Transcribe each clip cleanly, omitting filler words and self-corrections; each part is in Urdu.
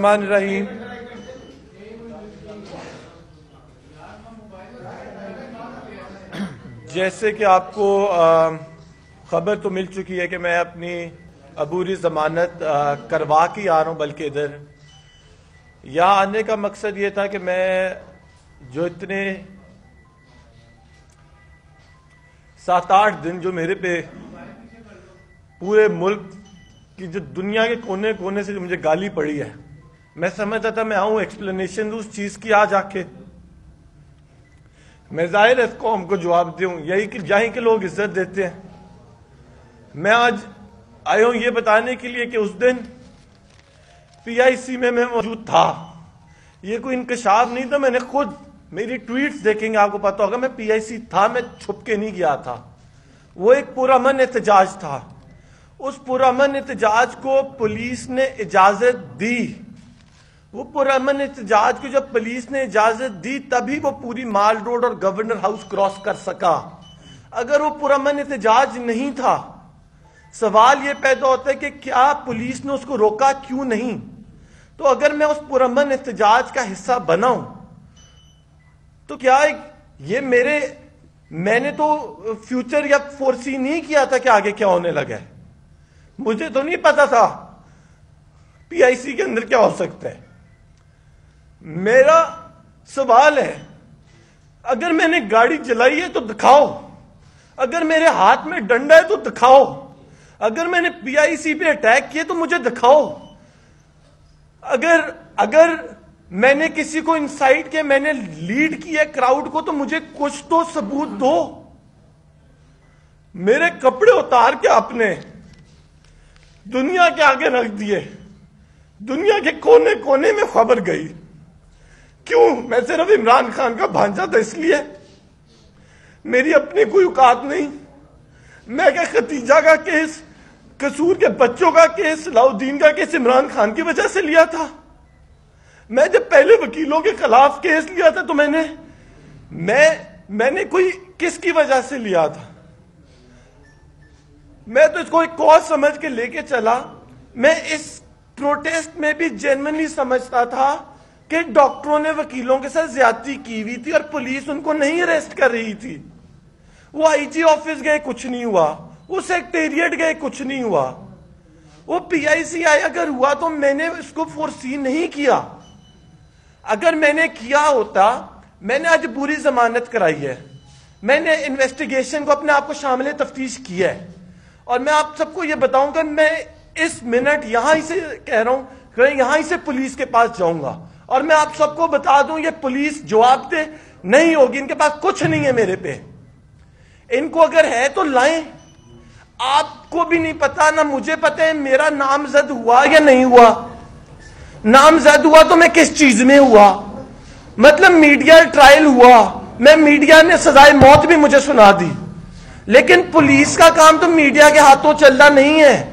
الرحمن الرحیم۔ جیسے کہ آپ کو خبر تو مل چکی ہے کہ میں اپنی عبوری ضمانت کروا کے آ رہا ہوں، بلکہ ادھر یہاں آنے کا مقصد یہ تھا کہ میں جو اتنے 7-8 دن جو میرے پہ پورے ملک کی جو دنیا کے کونے کونے سے جو مجھے گالی پڑی ہے، میں سمجھتا تھا میں آؤں ایکسپلینیشن دوں اس چیز کی آج آ کے میں ظاہر اس قوم کو جواب دوں، یہی کہ لوگ عزت دیتے ہیں۔ میں آج آیا ہوں یہ بتانے کے لیے کہ اس دن پی آئی سی میں موجود تھا، یہ کوئی انکشاف نہیں تھا، میں نے خود میری ٹویٹس دیکھیں گے آپ کو پتا ہوگا، میں پی آئی سی تھا، میں چھپ کے نہیں گیا تھا۔ وہ ایک پرامن احتجاج تھا، اس پرامن احتجاج کو پولیس نے اجازت دی، وہ پرامن احتجاج کو جب پولیس نے اجازت دی تبھی وہ پوری مال روڈ اور گورنر ہاؤس کراس کر سکا۔ اگر وہ پرامن احتجاج نہیں تھا، سوال یہ پیدا ہوتا ہے کہ کیا پولیس نے اس کو روکا، کیوں نہیں؟ تو اگر میں اس پرامن احتجاج کا حصہ بنا ہوں تو کیا یہ میں نے تو فیوچر یا فورسی نہیں کیا تھا کہ آگے کیا ہونے لگا ہے؟ مجھے تو نہیں پتا تھا پی آئی سی کے اندر کیا ہو سکتا ہے۔ میرا سوال ہے، اگر میں نے گاڑی چلائی ہے تو دکھاؤ، اگر میرے ہاتھ میں ڈنڈا ہے تو دکھاؤ، اگر میں نے پی آئی سی پہ اٹیک کیا تو مجھے دکھاؤ، اگر میں نے کسی کو انسائٹ کیا، میں نے لیڈ کیا کراؤڈ کو، تو مجھے کچھ تو ثبوت دو۔ میرے کپڑے اتار کے آپ نے دنیا کے آگے رکھ دیے، دنیا کے کونے کونے میں خبر گئی۔ کیوں؟ میں صرف عمران خان کا بھانجا تھا اس لیے؟ میری اپنی کوئی اوقات نہیں؟ میں کیا ختیجہ کا کیس، قصور کے بچوں کا کیس، صلاح الدین کا کیس عمران خان کی وجہ سے لیا تھا؟ میں جب پہلے وکیلوں کے خلاف کیس لیا تھا تو میں نے کوئی کس کی وجہ سے لیا تھا؟ میں تو اس کو ایک کاز سمجھ کے لے کے چلا۔ میں اس پروٹیسٹ میں بھی جینوئنلی سمجھتا تھا کہ ڈاکٹروں نے وکیلوں کے ساتھ زیادتی کی ہوئی تھی اور پولیس ان کو نہیں اریسٹ کر رہی تھی۔ وہ آئی جی آفس گئے، کچھ نہیں ہوا، وہ سیکٹریٹ گئے، کچھ نہیں ہوا، وہ پی آئی سی آئی اگر ہوا تو میں نے اس کو فورسی نہیں کیا۔ اگر میں نے کیا ہوتا، میں نے آج پوری ضمانت کرائی ہے، میں نے انویسٹیگیشن کو اپنے آپ کو شامل تفتیش کیا ہے، اور میں آپ سب کو یہ بتاؤں کہ میں اس منٹ یہاں ہی سے کہہ رہا ہوں کہ یہاں ہی سے پولیس کے پاس جاؤں گا، اور میں آپ سب کو بتا دوں یہ پولیس جواب دہ نہیں ہوگی، ان کے پاس کچھ نہیں ہے میرے پہ، ان کو اگر ہے تو لائیں۔ آپ کو بھی نہیں پتا، نہ مجھے پتا ہے میرا نامزد ہوا یا نہیں ہوا۔ نامزد ہوا تو میں کس چیز میں ہوا؟ مطلب میڈیا ٹرائل ہوا، میں میڈیا نے سزائے موت بھی مجھے سنا دی، لیکن پولیس کا کام تو میڈیا کے ہاتھوں چلنا نہیں ہے،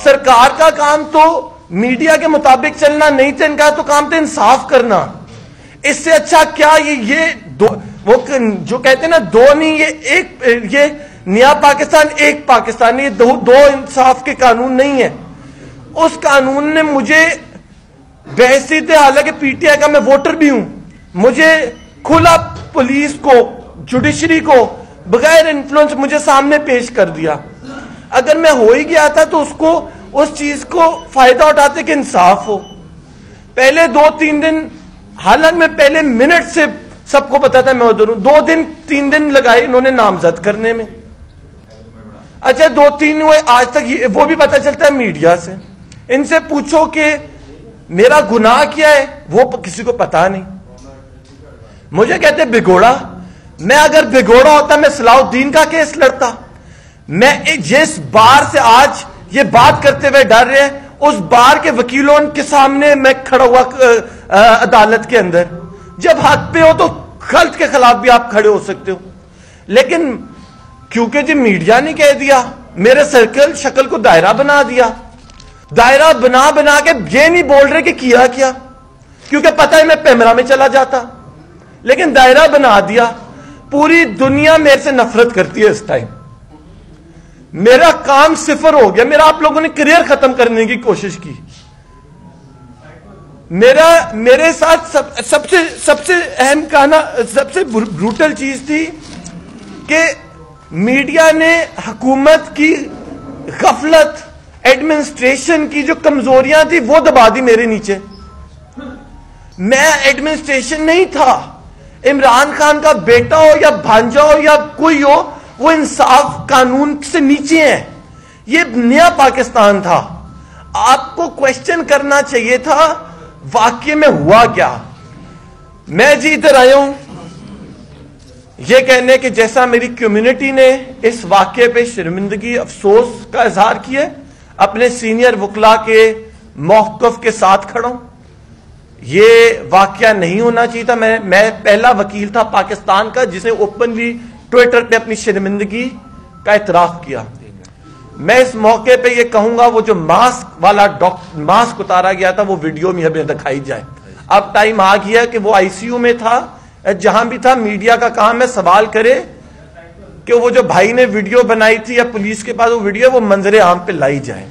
سرکار کا کام تو میڈیا کے مطابق چلنا نہیں تھا، ان کا تو کام تھا انصاف کرنا۔ اس سے اچھا کیا وہ جو کہتے ہیں نا دو نہیں، یہ نیا پاکستان ایک پاکستان، یہ دو انصاف کے قانون نہیں ہے۔ اس قانون نے مجھے بحیثیت حالانکہ پی ٹی آئی کا میں ووٹر بھی ہوں، مجھے کھلا پولیس کو، جوڈیشری کو بغیر انفلوئنس مجھے سامنے پیش کر دیا۔ اگر میں ہو ہی گیا تھا تو اس چیز کو فائدہ اٹھاتے کہ انصاف ہو۔ پہلے 2-3 دن، حالانکہ میں پہلے منٹ سے سب کو پتا تھا میں ادھر ہوں، 2-3 دن لگائے انہوں نے نامزد کرنے میں۔ اچھا 2-3 ہوئے، آج تک وہ بھی پتا چلتا ہے میڈیا سے۔ ان سے پوچھو کہ میرا گناہ کیا ہے، وہ کسی کو پتا نہیں۔ مجھے کہتے بگوڑا، میں اگر بگوڑا ہوتا میں صلاح الدین کا کیس لڑتا۔ میں جس بار سے آج یہ بات کرتے ہوئے ڈر رہے ہیں، اس بار کے وکیلوں کے سامنے میں کھڑا ہوا عدالت کے اندر۔ جب حق پہ ہو تو غلط کے خلاف بھی آپ کھڑے ہو سکتے ہو، لیکن کیونکہ جی میڈیا نے کہہ دیا، میرے سرکل شکل کو دائرہ بنا دیا، دائرہ بنا کے یہ نہیں بول رہے کہ کیا کیونکہ پتہ ہے میں پیمرا میں چلا جاتا، لیکن دائرہ بنا دیا۔ پوری دنیا میرے سے نفرت کرتی ہے اس ٹائم، میرا کام صفر ہو گیا، میرا آپ لوگوں نے کریئر ختم کرنے کی کوشش کی۔ میرے ساتھ سب سے اہم کہنا، سب سے بروٹل چیز تھی کہ میڈیا نے حکومت کی غفلت، ایڈمنسٹریشن کی جو کمزوریاں تھی وہ دبا دی میرے نیچے. میں ایڈمنسٹریشن نہیں تھا. عمران خان کا بیٹا ہو یا بھانجا ہو یا کوئی ہو، وہ انصاف قانون سے نیچے ہیں. یہ نیا پاکستان تھا. آپ کو کوشچن کرنا چاہیے تھا واقعے میں ہوا کیا. میں جی ادھر آیا ہوں یہ کہنے کہ جیسا میری کمیونٹی نے اس واقعے پہ شرمندگی، افسوس کا اظہار کیا، اپنے سینئر وکلا کے موقف کے ساتھ کھڑا ہوں. یہ واقعہ نہیں ہونا چاہیے تھا. میں پہلا وکیل تھا پاکستان کا جس نے اوپنلی ٹویٹر پہ اپنی شرمندگی کا اعتراف کیا. میں اس موقع پہ یہ کہوں گا وہ جو ماسک اتارا گیا تھا وہ ویڈیو میں ہمیں دکھائی جائے. اب ٹائم آ گیا کہ وہ آئی سی یو میں تھا، جہاں بھی تھا. میڈیا کا کام ہے سوال کرے کہ وہ جو بھائی نے ویڈیو بنائی تھی یا پولیس کے پاس وہ ویڈیو وہ منظر عام پہ لائی جائے.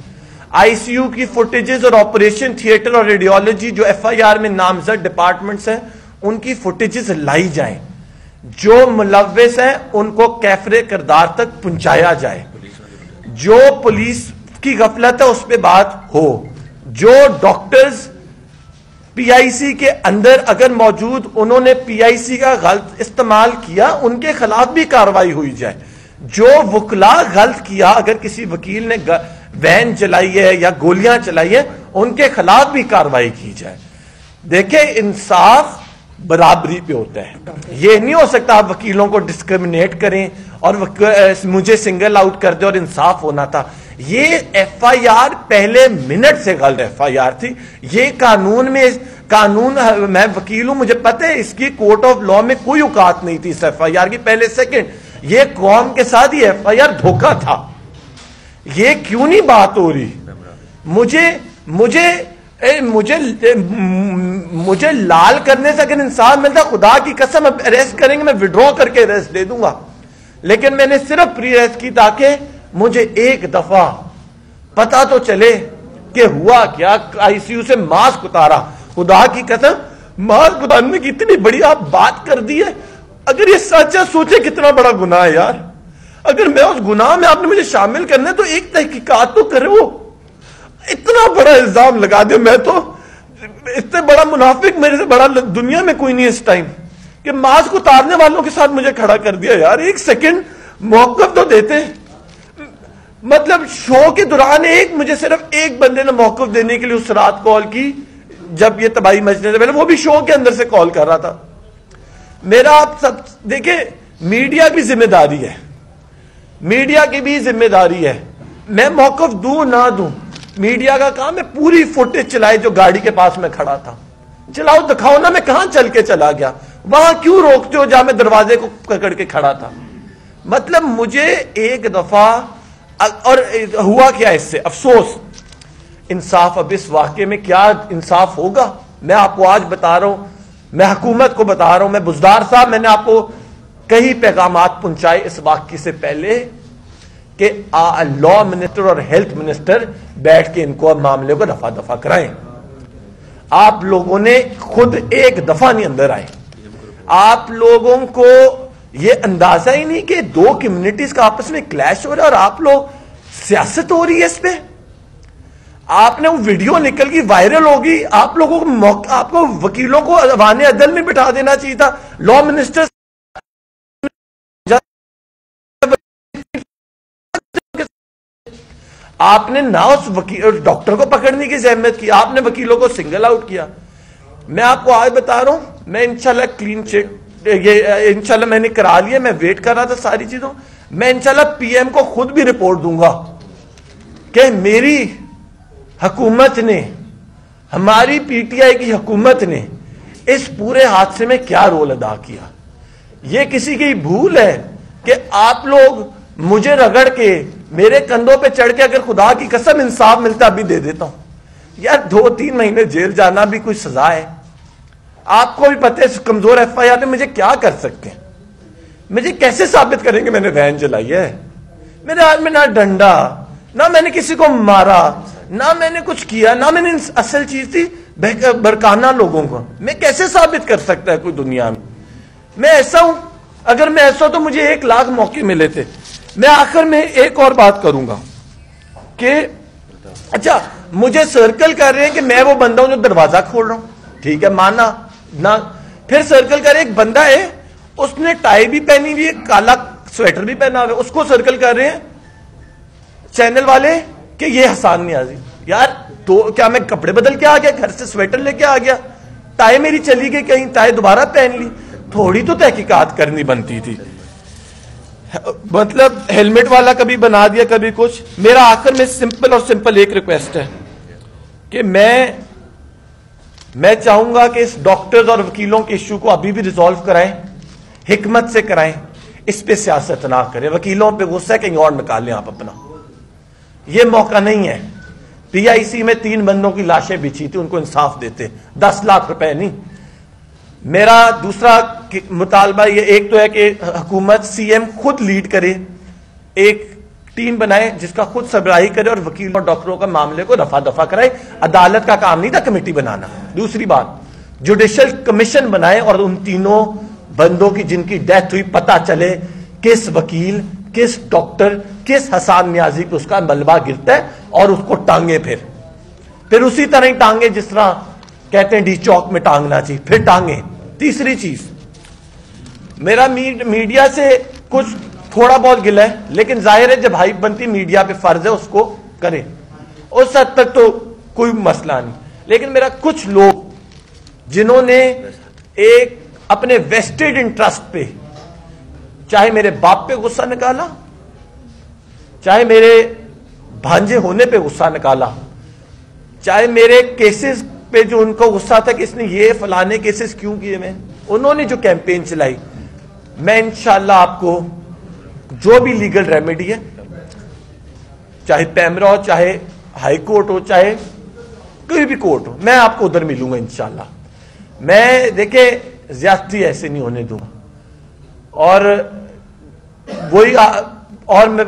آئی سی یو کی فوٹیجز اور آپریشن تھیٹر اور ریڈیولوجی جو ایف آئی آر میں نامزد ڈپارٹمنٹس ہیں ان کی فوٹیجز لائی جائیں. جو ملوث ہیں ان کو کیفر کردار تک پہنچایا جائے. جو پولیس کی غفلت ہے اس پہ بات ہو. جو ڈاکٹرز پی آئی سی کے اندر اگر موجود انہوں نے پی آئی سی کا غلط استعمال کیا ان کے خلاف بھی کارروائی ہوئی جائے. جو وکلا غلط کیا، اگر کسی وکیل نے وین چلائی ہے یا گولیاں چلائی ہیں ان کے خلاف بھی کارروائی کی جائے. دیکھیں انصاف برابری پہ ہوتا ہے. یہ نہیں ہو سکتا آپ وکیلوں کو ڈسکرمنیٹ کریں اور مجھے سنگل آؤٹ کر دیں اور انصاف ہونا تھا. یہ ایف آئی آر پہلے منٹ سے غلط ایف آئی آر تھی. یہ قانون میں وکیل ہوں، مجھے پتہ ہے اس کی کورٹ آف لا میں کوئی اوقات نہیں تھی اس ایف آئی آر کی. پہلے سیکنڈ یہ قوم کے ساتھ یہ ایف آئی آر دھوکہ تھا. یہ کیوں نہیں بات ہو رہی؟ مجھے لال کرنے سے اگر انصاف ملتا خدا کی قسم اریسٹ کریں گے میں وڈرا کر کے اریسٹ دے دوں گا. لیکن میں نے صرف پری اریسٹ کی تاکہ مجھے ایک دفعہ پتا تو چلے کہ ہوا کیا. آئی سی یو سے ماسک اتارا. خدا کی قسم ماسک اتارنے کی اتنی بڑی آپ بات کر دی ہے. اگر یہ سچا سوچے کتنا بڑا گناہ ہے یار. اگر میں اس گناہ میں آپ نے مجھے شامل کرنا ہے تو ایک تحقیقات تو کرے. وہ اتنا بڑا الزام لگا دے. میں تو اس سے بڑا منافق میرے سے بڑا دنیا میں کوئی نہیں اس ٹائم کہ ماسک اتارنے والوں کے ساتھ مجھے کھڑا کر دیا. یار ایک سیکنڈ موقف تو دیتے. مطلب شو کے دوران مجھے صرف ایک بندے نے موقف دینے کے لیے اس رات کال کی جب یہ تباہی مچنے سے پہلے، وہ بھی شو کے اندر سے کال کر رہا تھا. میرا آپ سب دیکھیں میڈیا کی ذمہ داری ہے. میڈیا کی بھی ذمہ داری ہے. میں موقف دوں نہ دوں میڈیا کا کام ہے. پوری فوٹیج چلائے جو گاڑی کے پاس میں کھڑا تھا. چلاؤ دکھاؤ نا میں کہاں چل کے چلا گیا. وہاں کیوں روکتے ہو جہاں میں دروازے کو پکڑ کے کھڑا تھا. مطلب مجھے ایک دفعہ اور ہوا کیا اس سے افسوس. انصاف اب اس واقعے میں کیا انصاف ہوگا میں آپ کو آج بتا رہا ہوں. میں حکومت کو بتا رہا ہوں. میں بزدار صاحب میں نے آپ کو کئی پیغامات پہنچائے اس واقعے سے پہلے کہ لا منسٹر اور ہیلتھ منسٹر بیٹھ کے ان کو معاملے کو دفعہ دفعہ کرائیں. آپ لوگوں نے خود ایک دفعہ نہیں اندر آئے. آپ لوگوں کو یہ اندازہ ہی نہیں کہ دو کمیونٹیز کا آپس میں کلیش ہو رہا ہے اور آپ لوگ سیاست ہو رہی ہے اس پہ. آپ نے وہ ویڈیو نکل گئی وائرل ہوگی. آپ لوگوں کو آپ کو وکیلوں کو ایوان عدل میں بٹھا دینا چاہیے تھا. لا منسٹر آپ نے نہ اس ڈاکٹر کو پکڑنے کی زحمت کی. آپ نے وکیلوں کو سنگل آؤٹ کیا. میں آپ کو آج بتا رہا ہوں میں انشاءاللہ کلین چیک یہ انشاءاللہ میں نے کرا لیا. میں ویٹ کر رہا تھا ساری چیزوں. میں انشاءاللہ پی ایم کو خود بھی رپورٹ دوں گا کہ میری حکومت نے، ہماری پی ٹی آئی کی حکومت نے اس پورے حادثے میں کیا رول ادا کیا. یہ کسی کی بھول ہے کہ آپ لوگ مجھے رگڑ کے میرے کندھوں پہ چڑھ کے اگر خدا کی قسم انصاف ملتا ابھی دے دیتا ہوں. یار 2-3 مہینے جیل جانا بھی کوئی سزا ہے. آپ کو بھی پتہ ہے اس کمزور ایف آئی آر نے مجھے کیا کر سکتے ہیں. مجھے کیسے ثابت کریں کہ میں نے وین چلائی ہے. میرے ہاتھ میں نہ ڈنڈا، نہ میں نے کسی کو مارا، نہ میں نے کچھ کیا، نہ میں نے اصل چیز تھی برکانا لوگوں کو میں کیسے ثابت کر سکتا ہے کوئی دنیا میں ایسا ہوں؟ اگر میں ایسا تو مجھے 1 لاکھ موقع ملے تھے. میں آخر میں ایک اور بات کروں گا کہ اچھا مجھے سرکل کر رہے ہیں کہ میں وہ بندہ ہوں جو دروازہ کھول رہا ہوں, ٹھیک ہے مانا نہ, پھر سرکل کر رہے ایک بندہ ہے اس نے ٹائی بھی پہنی ہوئی ہے, کالا سویٹر بھی پہنا ہوا ہے, اس کو سرکل کر رہے ہیں چینل والے کہ یہ حسان نیازی. یار تو کیا میں کپڑے بدل کے آ گیا, گھر سے سویٹر لے کے آ گیا, ٹائی میری چلی گئی کہیں, ٹائی دوبارہ پہن لی, تھوڑی تو تحقیقات کرنی بنتی تھی. مطلب ہیلمٹ والا کبھی بنا دیا کبھی کچھ. میرا آخر میں سمپل ایک ریکویسٹ ہے کہ میں چاہوں گا کہ اس ڈاکٹرز اور وکیلوں کے ایشو کو ابھی بھی ریزالو کرائیں, حکمت سے کرائیں, اس پہ سیاست نہ کریں. وکیلوں پہ غصہ ہے کہیں اور نکالیں آپ اپنا, یہ موقع نہیں ہے. پی آئی سی میں 3 بندوں کی لاشیں بچھی تھی, ان کو انصاف دیتے, 10 لاکھ روپے نہیں. میرا دوسرا مطالبہ یہ ایک تو ہے کہ حکومت سی ایم خود لیڈ کرے, ایک ٹیم بنائے جس کا خود سربراہی کرے اور وکیل اور ڈاکٹروں کا معاملے کو رفع دفع کرائے. عدالت کا کام نہیں تھا کمیٹی بنانا. دوسری بات, جوڈیشل کمیشن بنائے اور ان 3 بندوں کی جن کی ڈیتھ ہوئی پتہ چلے کس وکیل, کس ڈاکٹر, کس حسان نیازی پہ اس کا ملبہ گرتا ہے, اور اس کو ٹانگے پھر اسی طرح ہی ٹانگے جس طرح کہتے ہیں ڈی چوک میں ٹانگنا چاہیے, پھر ٹانگے. تیسری چیز, میرا میڈیا سے کچھ تھوڑا بہت گلا ہے, لیکن ظاہر ہے جب ہائپ بنتی میڈیا پہ فرض ہے اس کو کرے, اس حد تک تو کوئی مسئلہ نہیں. لیکن میرا کچھ لوگ جنہوں نے ایک اپنے ویسٹڈ انٹرسٹ پہ, چاہے میرے باپ پہ غصہ نکالا, چاہے میرے بھانجے ہونے پہ غصہ نکالا, چاہے میرے کیسز پہ جو ان کو غصہ تھا کہ اس نے یہ فلانے کیسز کیوں کیے, میں انہوں نے جو کیمپین چلائی, میں انشاءاللہ آپ کو جو بھی لیگل ریمیڈی ہے, چاہے پیمرا ہو, چاہے ہائی کورٹ ہو, چاہے کوئی بھی کورٹ ہو, میں آپ کو ادھر ملوں گا انشاءاللہ. میں دیکھیں زیادتی ایسے نہیں ہونے دوں گا. اور وہی اور میں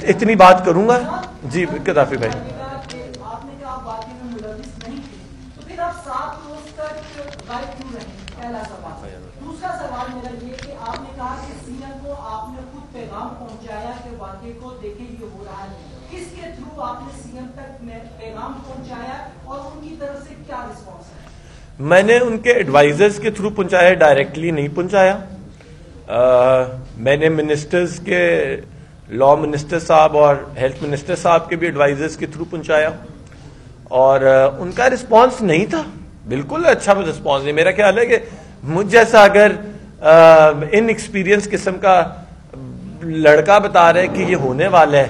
اتنی بات کروں گا. جی قذافی بھائی, دوسرا سوال میرا یہ کہ آپ نے کہا کہ سی ایم کو آپ نے خود پیغام پہنچایا کہ واقعے کو دیکھیں یہ ہو رہا ہے, کس کے تھرو آپ نے سی ایم تک پیغام پہنچایا اور ان کی طرف سے کیا رسپانس ہے؟ میں نے ان کے ایڈوائزرز کے تھرو پہنچایا, ڈائریکٹلی نہیں پہنچایا. میں نے منسٹرز کے, لا منسٹر صاحب اور ہیلتھ منسٹر صاحب کے بھی ایڈوائزرز کے تھرو پہنچایا, اور ان کا رسپانس نہیں تھا, بالکل اچھا رسپانس نہیں. میرا خیال ہے کہ مجھ جیسا اگر ان ایکسپیرینس قسم کا لڑکا بتا رہا ہے کہ یہ ہونے والا ہے,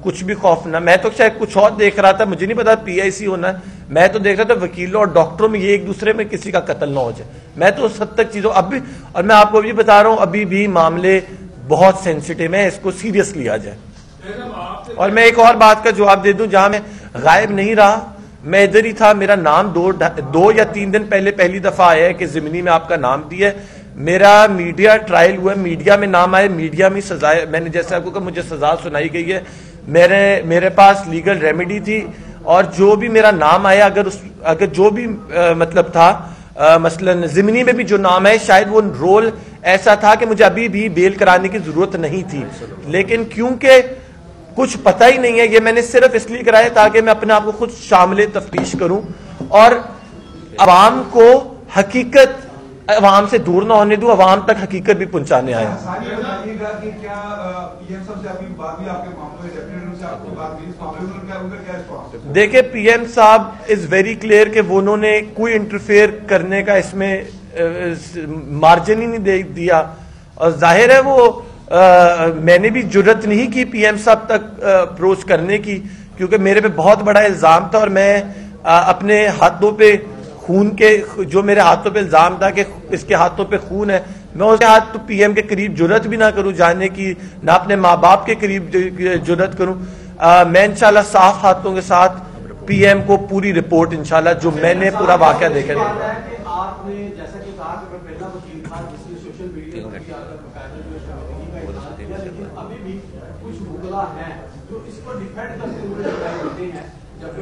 کچھ بھی خوف نہ, میں تو شاید کچھ اور دیکھ رہا تھا, مجھے نہیں پتا پی آئی سی ہونا ہے, میں تو دیکھ رہا تھا وکیلوں اور ڈاکٹروں میں یہ ایک دوسرے میں کسی کا قتل نہ ہو جائے. میں تو اس حد تک چیزوں اب بھی, اور میں آپ کو بھی بتا رہا ہوں ابھی بھی معاملے بہت سینسیٹیو ہیں, اس کو سیریس لیا جائے. اور میں ایک اور بات کا جواب دے دوں, جہاں میں غائب نہیں رہا, میں ادھر ہی تھا. میرا نام 2 یا 3 دن پہلے پہلی دفعہ آیا ہے کہ ضمنی میں آپ کا نام دیا ہے. میرا میڈیا ٹرائل ہوا ہے, میڈیا میں نام آئے, میڈیا میں سزا, میں نے جیسے آپ کو کہا مجھے سزا سنائی گئی ہے, میرے پاس لیگل ریمیڈی تھی, اور جو بھی میرا نام آیا, اگر جو بھی مطلب تھا, مثلا ضمنی میں بھی جو نام ہے, شاید وہ رول ایسا تھا کہ مجھے ابھی بھی بیل کرانے کی ضرورت نہیں تھی, لیکن کیونکہ کچھ پتہ ہی نہیں ہے, یہ میں نے صرف اس لیے کرایا تاکہ میں اپنے آپ کو خود شامل تفتیش کروں اور عوام کو حقیقت عوام سے دور نہ ہونے دوں, عوام تک حقیقت بھی پہنچانے آئے. دیکھیں پی ایم صاحب از ویری کلیئر کہ انہوں نے کوئی انٹرفیئر کرنے کا اس میں مارجن ہی نہیں دیا, اور ظاہر ہے وہ میں نے بھی جرت نہیں کی پی ایم صاحب تک اپروچ کرنے کی, کیونکہ میرے پہ بہت بڑا الزام تھا, اور میں اپنے ہاتھوں پہ خون کے, جو میرے ہاتھوں پہ الزام تھا کہ اس کے ہاتھوں پہ خون ہے, میں اس کے ہاتھ تو پی ایم کے قریب جرت بھی نہ کروں جانے کی, نہ اپنے ماں باپ کے قریب جرت کروں. میں انشاءاللہ صاف ہاتھوں کے ساتھ پی ایم کو پوری رپورٹ انشاءاللہ جو میں نے پورا واقعہ دیکھا آپ نے جیسا کہ کہا کہ میں پہلا وکیل تھا جس نے سوشل میڈیا لیکن ابھی بھی کچھ مغلا ہیں جو اس کو ڈیفینڈ کرتے ہوئے ہوتے ہیں, جبکہ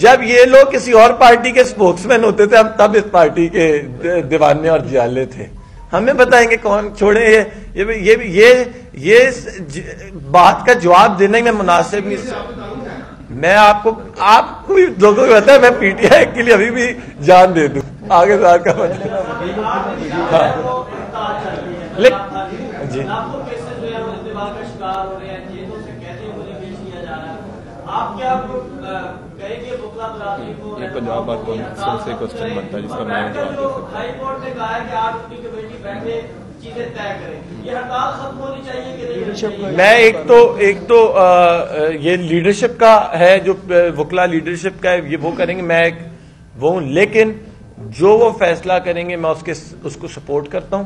جب یہ لوگ کسی اور پارٹی کے اسپوکس مین ہوتے تھے، ہم تب اس پارٹی کے دیوانے اور جیالے تھے. ہمیں بتائیں گے کون. چھوڑیں یہ بات کا جواب دینے میں مناسب نہیں. میں آپ کو لوگوں کو بتا ہے میں پی ٹی آئی کے لیے ابھی بھی جان دے دوں. آگے بات کا جی یہ پنجاب بار کونسل سے کوسچن بنتا ہے جس کا میں جواب دے سکتا ہوں. ہائی کورٹ نے کہا ہے کہ آپ اپنی کمیٹی بیٹھے چیزیں طے کریں. یہ ہڑتال ختم ہونی چاہیے کہ نہیں؟ میں ایک تو یہ لیڈرشپ کا ہے، جو وکلا لیڈرشپ کا ہے یہ وہ کریں گے، میں وہ ہوں. لیکن جو وہ فیصلہ کریں گے میں اس کو سپورٹ کرتا ہوں.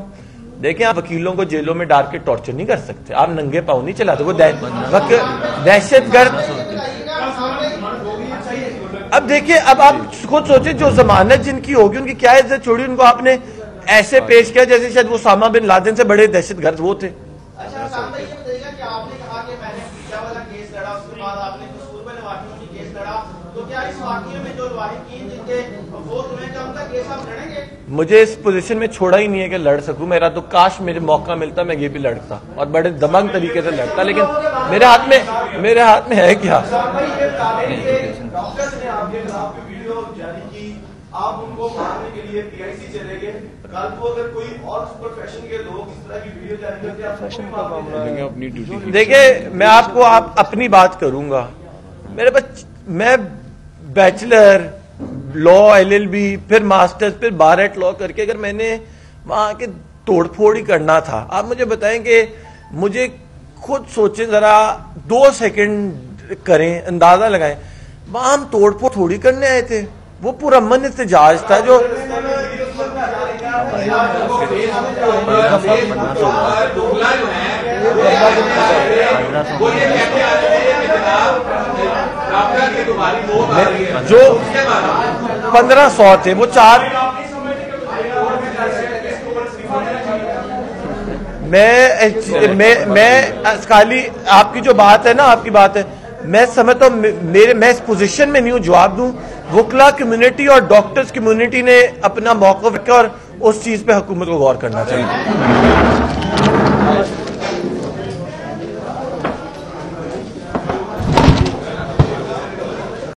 دیکھیں آپ وکیلوں کو جیلوں میں ڈال کے ٹارچر نہیں کر سکتے. آپ ننگے پاؤں نہیں چلاتے. وہ دہشت گرد. اب دیکھیں، اب آپ خود سوچیں جو ضمانت جن کی ہوگی ان کی کیا عزت چھوڑی. ان کو آپ نے ایسے پیش کیا جیسے شاید وہ اسامہ بن لادن سے بڑے دہشت گرد وہ تھے. اچھا صاحب یہ بتائیے گا کہ آپ نے کہا کہ میں نے پیچھا والا کیس لڑا، اس کے بعد آپ نے قصور پہ لواحقین کی کیس لڑا، تو کیا اس واقعے میں جو لواحقین جن کے فوت ہوئے ہیں کیا ان کا کیس آپ لڑیں گے؟ مجھے اس پوزیشن میں چھوڑا ہی نہیں ہے کہ لڑ سکوں. میرا تو کاش میرے موقع ملتا میں یہ بھی لڑتا اور بڑے دمنگ طریقے سے لڑتا، لیکن میرے ہاتھ میں ہے کیا. ڈاکٹرز نے آپ کے خلاف ویڈیو جاری کی، آپ ان کو مارنے کے لیے پی آئی سی چلے گئے. کل کو اگر کوئی اور پروفیشن کے لوگ اس طرح کی ویڈیو جاری کرتے ہیں اپنی ڈیوٹی. دیکھیں میں آپ کو اپنی بات کروں گا. میرے پاس میں بیچلر لا LLB پھر ماسٹرز پھر بار ایٹ لا کر کے اگر میں نے وہاں کے توڑ پھوڑ ہی کرنا تھا. آپ مجھے بتائیں کہ مجھے خود سوچیں ذرا 2 سیکنڈ کریں، اندازہ لگائیں. وہاں ہم توڑ پھوڑ تھوڑی کرنے آئے تھے. وہ پورا امن احتجاج تھا جو جو 1500 تھے وہ 4. میں خالی آپ کی جو بات ہے نا، آپ کی بات ہے میں سمجھتا ہوں میں اس پوزیشن میں نہیں ہوں جواب دوں. وکلا کمیونٹی اور ڈاکٹرز کمیونٹی نے اپنا موقف رکھا اور اس چیز پہ حکومت کو غور کرنا چاہیے.